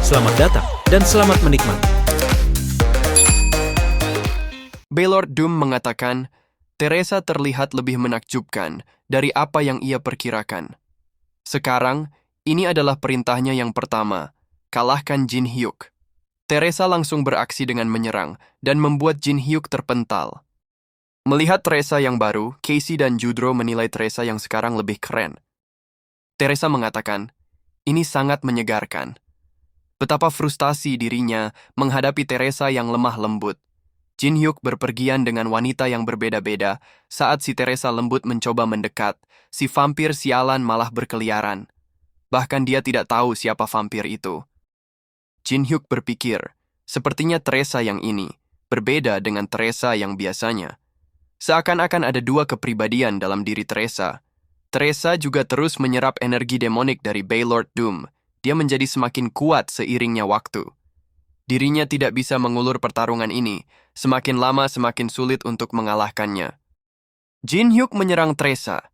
Selamat datang dan selamat menikmati. Baylord Doom mengatakan, Teresa terlihat lebih menakjubkan dari apa yang ia perkirakan. Sekarang, ini adalah perintahnya yang pertama, kalahkan Jin Hyuk. Teresa langsung beraksi dengan menyerang dan membuat Jin Hyuk terpental. Melihat Teresa yang baru, Casey dan Judro menilai Teresa yang sekarang lebih keren. Teresa mengatakan, ini sangat menyegarkan. Betapa frustasi dirinya menghadapi Teresa yang lemah lembut. Jin Hyuk berpergian dengan wanita yang berbeda-beda. Saat si Teresa lembut mencoba mendekat, si vampir sialan malah berkeliaran. Bahkan dia tidak tahu siapa vampir itu. Jin Hyuk berpikir, sepertinya Teresa yang ini berbeda dengan Teresa yang biasanya. Seakan-akan ada dua kepribadian dalam diri Teresa. Teresa juga terus menyerap energi demonik dari Baylord Doom. Dia menjadi semakin kuat seiringnya waktu. Dirinya tidak bisa mengulur pertarungan ini. Semakin lama semakin sulit untuk mengalahkannya. Jin Hyuk menyerang Teresa,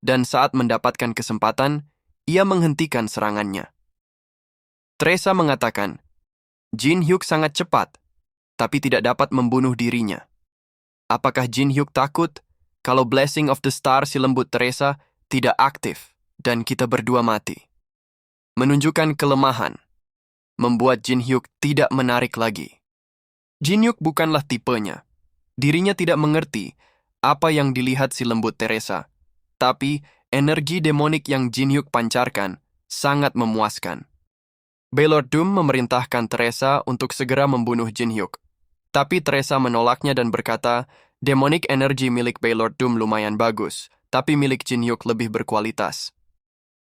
dan saat mendapatkan kesempatan, ia menghentikan serangannya. Teresa mengatakan, Jin Hyuk sangat cepat, tapi tidak dapat membunuh dirinya. Apakah Jin Hyuk takut kalau Blessing of the Star si lembut Teresa tidak aktif dan kita berdua mati? Menunjukkan kelemahan, membuat Jin Hyuk tidak menarik lagi. Jin Hyuk bukanlah tipenya. Dirinya tidak mengerti apa yang dilihat si lembut Teresa. Tapi energi demonik yang Jin Hyuk pancarkan sangat memuaskan. Baylord Doom memerintahkan Teresa untuk segera membunuh Jin Hyuk. Tapi Teresa menolaknya dan berkata, demonic energi milik Baylord Doom lumayan bagus, tapi milik Jin Hyuk lebih berkualitas.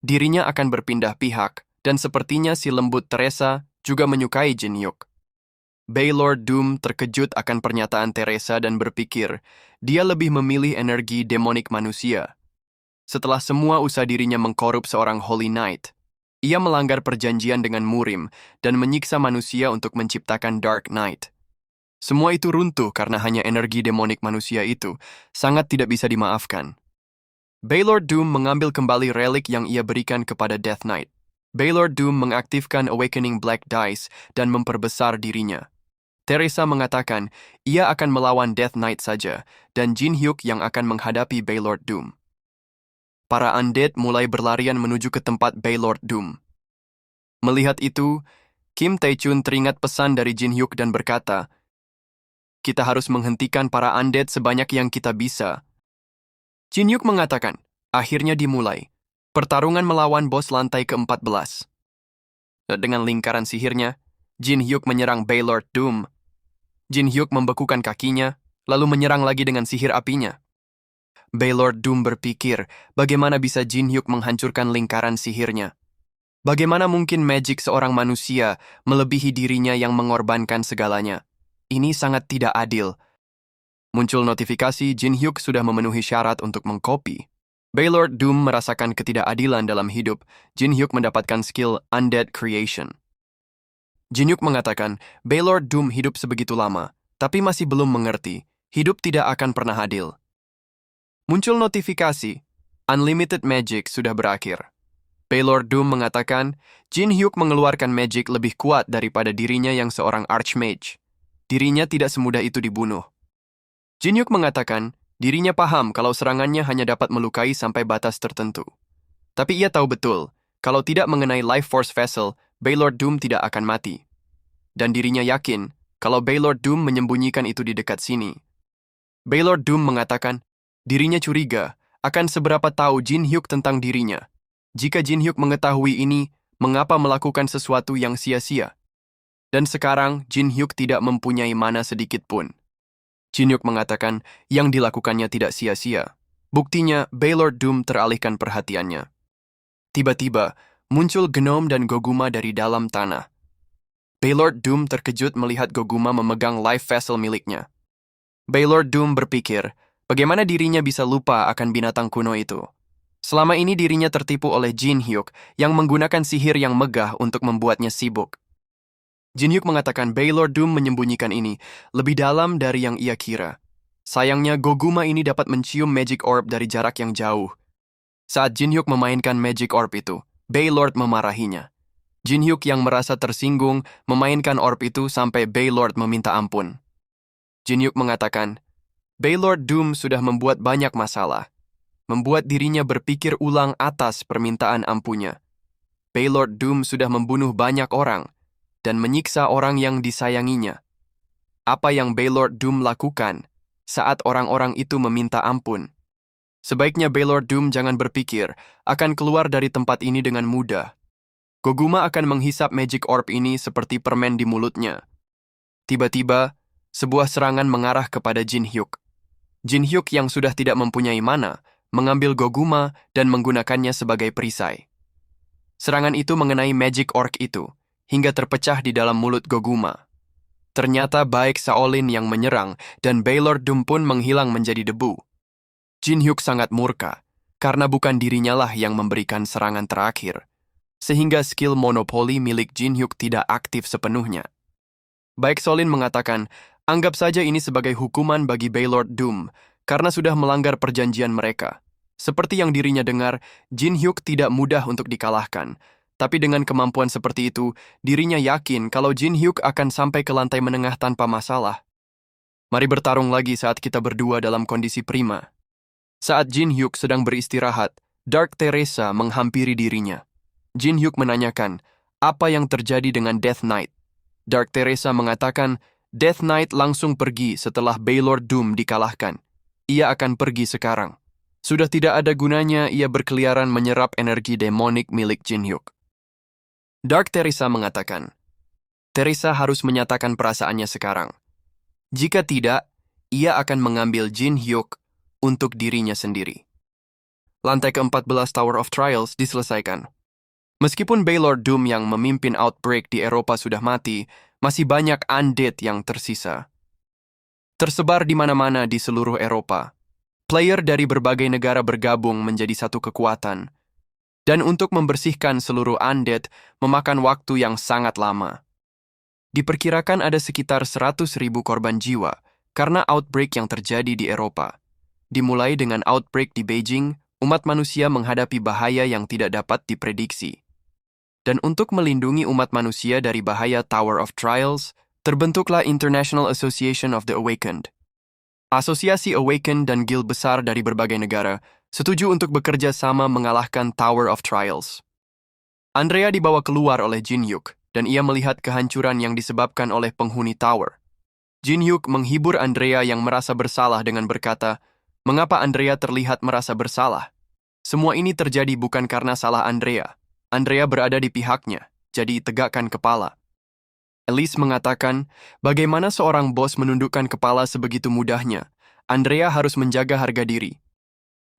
Dirinya akan berpindah pihak, dan sepertinya si lembut Teresa juga menyukai Jin Hyuk. Baylord Doom terkejut akan pernyataan Teresa dan berpikir, dia lebih memilih energi demonik manusia. Setelah semua usaha dirinya mengkorup seorang Holy Knight, ia melanggar perjanjian dengan Murim dan menyiksa manusia untuk menciptakan Dark Knight. Semua itu runtuh karena hanya energi demonik manusia itu sangat tidak bisa dimaafkan. Baylord Doom mengambil kembali relik yang ia berikan kepada Death Knight. Baylord Doom mengaktifkan Awakening Black Dice dan memperbesar dirinya. Teresa mengatakan ia akan melawan Death Knight saja dan Jin Hyuk yang akan menghadapi Baylord Doom. Para undead mulai berlarian menuju ke tempat Baylord Doom. Melihat itu, Kim Tae-chun teringat pesan dari Jin Hyuk dan berkata, kita harus menghentikan para undead sebanyak yang kita bisa. Jin Hyuk mengatakan, akhirnya dimulai. Pertarungan melawan bos lantai ke-14. Dengan lingkaran sihirnya, Jin Hyuk menyerang Baylord Doom. Jin Hyuk membekukan kakinya, lalu menyerang lagi dengan sihir apinya. Baylord Doom berpikir, bagaimana bisa Jin Hyuk menghancurkan lingkaran sihirnya? Bagaimana mungkin magic seorang manusia melebihi dirinya yang mengorbankan segalanya? Ini sangat tidak adil. Muncul notifikasi Jin Hyuk sudah memenuhi syarat untuk mengkopi. Baylord Doom merasakan ketidakadilan dalam hidup. Jin Hyuk mendapatkan skill Undead Creation. Jin Hyuk mengatakan, Baylord Doom hidup sebegitu lama, tapi masih belum mengerti. Hidup tidak akan pernah adil. Muncul notifikasi, Unlimited Magic sudah berakhir. Baylord Doom mengatakan, Jin Hyuk mengeluarkan magic lebih kuat daripada dirinya yang seorang Archmage. Dirinya tidak semudah itu dibunuh. Jin Hyuk mengatakan, dirinya paham kalau serangannya hanya dapat melukai sampai batas tertentu. Tapi ia tahu betul, kalau tidak mengenai Life Force Vessel, Baylord Doom tidak akan mati. Dan dirinya yakin, kalau Baylord Doom menyembunyikan itu di dekat sini. Baylord Doom mengatakan, dirinya curiga akan seberapa tahu Jin Hyuk tentang dirinya. Jika Jin Hyuk mengetahui ini, mengapa melakukan sesuatu yang sia-sia? Dan sekarang, Jin Hyuk tidak mempunyai mana sedikit pun. Jin Hyuk mengatakan yang dilakukannya tidak sia-sia. Buktinya, Baylord Doom teralihkan perhatiannya. Tiba-tiba, muncul Gnome dan Goguma dari dalam tanah. Baylord Doom terkejut melihat Goguma memegang life vessel miliknya. Baylord Doom berpikir, bagaimana dirinya bisa lupa akan binatang kuno itu. Selama ini dirinya tertipu oleh Jin Hyuk yang menggunakan sihir yang megah untuk membuatnya sibuk. Jin Hyuk mengatakan Baylord Doom menyembunyikan ini lebih dalam dari yang ia kira. Sayangnya Goguma ini dapat mencium Magic Orb dari jarak yang jauh. Saat Jin Hyuk memainkan Magic Orb itu, Baylord memarahinya. Jin Hyuk yang merasa tersinggung memainkan orb itu sampai Baylord meminta ampun. Jin Hyuk mengatakan, Baylord Doom sudah membuat banyak masalah, membuat dirinya berpikir ulang atas permintaan ampunnya. Baylord Doom sudah membunuh banyak orang dan menyiksa orang yang disayanginya. Apa yang Baylord Doom lakukan saat orang-orang itu meminta ampun? Sebaiknya Baylord Doom jangan berpikir akan keluar dari tempat ini dengan mudah. Goguma akan menghisap magic orb ini seperti permen di mulutnya. Tiba-tiba, sebuah serangan mengarah kepada Jin Hyuk. Jin Hyuk yang sudah tidak mempunyai mana, mengambil Goguma dan menggunakannya sebagai perisai. Serangan itu mengenai magic orb itu, hingga terpecah di dalam mulut Goguma. Ternyata baik Shaolin yang menyerang dan Baylord Doom pun menghilang menjadi debu. Jin Hyuk sangat murka, karena bukan dirinya lah yang memberikan serangan terakhir, sehingga skill monopoli milik Jin Hyuk tidak aktif sepenuhnya. Baik Shaolin mengatakan, anggap saja ini sebagai hukuman bagi Baylord Doom, karena sudah melanggar perjanjian mereka. Seperti yang dirinya dengar, Jin Hyuk tidak mudah untuk dikalahkan, tapi dengan kemampuan seperti itu, dirinya yakin kalau Jin Hyuk akan sampai ke lantai menengah tanpa masalah. Mari bertarung lagi saat kita berdua dalam kondisi prima. Saat Jin Hyuk sedang beristirahat, Dark Teresa menghampiri dirinya. Jin Hyuk menanyakan, apa yang terjadi dengan Death Knight? Dark Teresa mengatakan, Death Knight langsung pergi setelah Baylord Doom dikalahkan. Ia akan pergi sekarang. Sudah tidak ada gunanya ia berkeliaran menyerap energi demonik milik Jin Hyuk. Dark Teresa mengatakan, Teresa harus menyatakan perasaannya sekarang. Jika tidak, ia akan mengambil Jin Hyuk untuk dirinya sendiri. Lantai ke-14 Tower of Trials diselesaikan. Meskipun Baylord Doom yang memimpin outbreak di Eropa sudah mati, masih banyak undead yang tersisa. Tersebar di mana-mana di seluruh Eropa. Player dari berbagai negara bergabung menjadi satu kekuatan. Dan untuk membersihkan seluruh undead memakan waktu yang sangat lama. Diperkirakan ada sekitar 100.000 korban jiwa karena outbreak yang terjadi di Eropa. Dimulai dengan outbreak di Beijing, umat manusia menghadapi bahaya yang tidak dapat diprediksi. Dan untuk melindungi umat manusia dari bahaya Tower of Trials, terbentuklah International Association of the Awakened. Asosiasi Awakened dan guild besar dari berbagai negara setuju untuk bekerja sama mengalahkan Tower of Trials. Andrea dibawa keluar oleh Jin Hyuk, dan ia melihat kehancuran yang disebabkan oleh penghuni Tower. Jin Hyuk menghibur Andrea yang merasa bersalah dengan berkata, mengapa Andrea terlihat merasa bersalah? Semua ini terjadi bukan karena salah Andrea. Andrea berada di pihaknya, jadi tegakkan kepala. Alice mengatakan, bagaimana seorang bos menundukkan kepala sebegitu mudahnya? Andrea harus menjaga harga diri.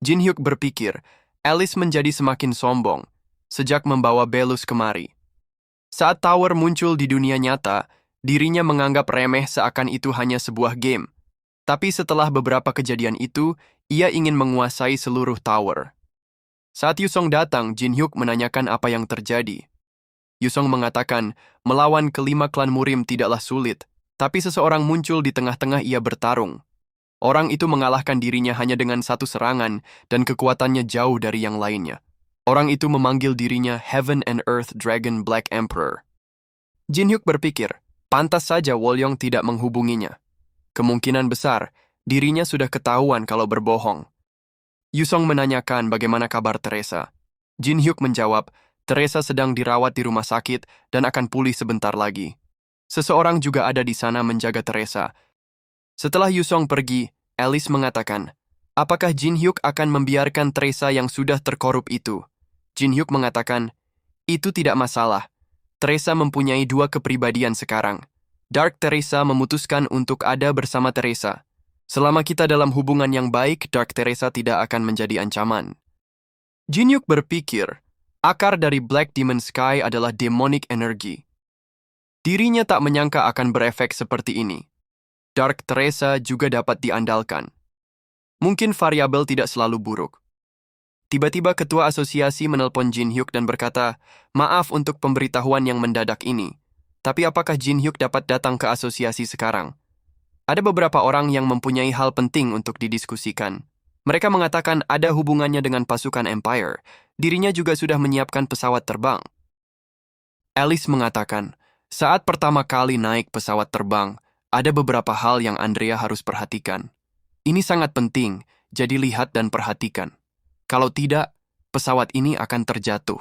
Jin Hyuk berpikir, Alice menjadi semakin sombong sejak membawa Belus kemari. Saat Tower muncul di dunia nyata, dirinya menganggap remeh seakan itu hanya sebuah game. Tapi setelah beberapa kejadian itu, ia ingin menguasai seluruh Tower. Saat Yusong datang, Jin Hyuk menanyakan apa yang terjadi. Yusong mengatakan, melawan kelima klan Murim tidaklah sulit, tapi seseorang muncul di tengah-tengah ia bertarung. Orang itu mengalahkan dirinya hanya dengan satu serangan, dan kekuatannya jauh dari yang lainnya. Orang itu memanggil dirinya Heaven and Earth Dragon Black Emperor. Jin Hyuk berpikir, pantas saja Wolyong tidak menghubunginya. Kemungkinan besar, dirinya sudah ketahuan kalau berbohong. Yusong menanyakan bagaimana kabar Teresa. Jin Hyuk menjawab, Teresa sedang dirawat di rumah sakit dan akan pulih sebentar lagi. Seseorang juga ada di sana menjaga Teresa. Setelah Yusong pergi, Alice mengatakan, apakah Jin Hyuk akan membiarkan Teresa yang sudah terkorup itu? Jin Hyuk mengatakan, itu tidak masalah. Teresa mempunyai dua kepribadian sekarang. Dark Teresa memutuskan untuk ada bersama Teresa. Selama kita dalam hubungan yang baik, Dark Teresa tidak akan menjadi ancaman. Jin Hyuk berpikir, akar dari Black Demon Sky adalah demonic energy. Dirinya tak menyangka akan berefek seperti ini. Dark Teresa juga dapat diandalkan. Mungkin variabel tidak selalu buruk. Tiba-tiba ketua asosiasi menelpon Jin Hyuk dan berkata, maaf untuk pemberitahuan yang mendadak ini. Tapi apakah Jin Hyuk dapat datang ke asosiasi sekarang? Ada beberapa orang yang mempunyai hal penting untuk didiskusikan. Mereka mengatakan ada hubungannya dengan pasukan Empire. Dirinya juga sudah menyiapkan pesawat terbang. Alice mengatakan, saat pertama kali naik pesawat terbang, ada beberapa hal yang Andrea harus perhatikan. Ini sangat penting, jadi lihat dan perhatikan. Kalau tidak, pesawat ini akan terjatuh.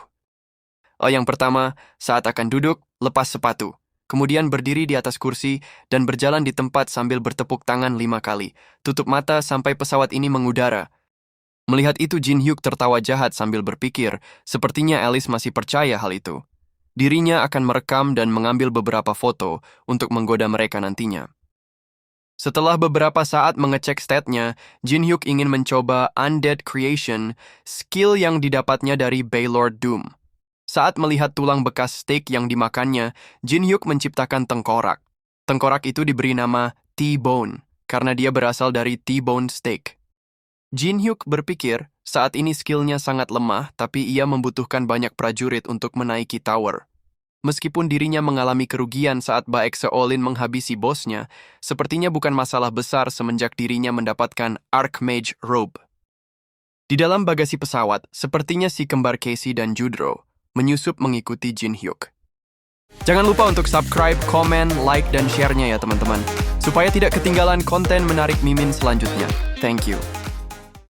Yang pertama, saat akan duduk, lepas sepatu. Kemudian berdiri di atas kursi dan berjalan di tempat sambil bertepuk tangan 5 kali. Tutup mata sampai pesawat ini mengudara. Melihat itu, Jin Hyuk tertawa jahat sambil berpikir, sepertinya Alice masih percaya hal itu. Dirinya akan merekam dan mengambil beberapa foto untuk menggoda mereka nantinya. Setelah beberapa saat mengecek statnya, Jin Hyuk ingin mencoba Undead Creation, skill yang didapatnya dari Baylord Doom. Saat melihat tulang bekas steak yang dimakannya, Jin Hyuk menciptakan tengkorak. Tengkorak itu diberi nama T-Bone, karena dia berasal dari T-Bone steak. Jin Hyuk berpikir, saat ini skillnya sangat lemah, tapi ia membutuhkan banyak prajurit untuk menaiki tower. Meskipun dirinya mengalami kerugian saat Baek Seolin menghabisi bosnya, sepertinya bukan masalah besar semenjak dirinya mendapatkan Archmage Robe. Di dalam bagasi pesawat, sepertinya si kembar Casey dan Judro menyusup mengikuti Jin Hyuk. Jangan lupa untuk subscribe, komen, like, dan share-nya ya teman-teman, supaya tidak ketinggalan konten menarik Mimin selanjutnya. Thank you.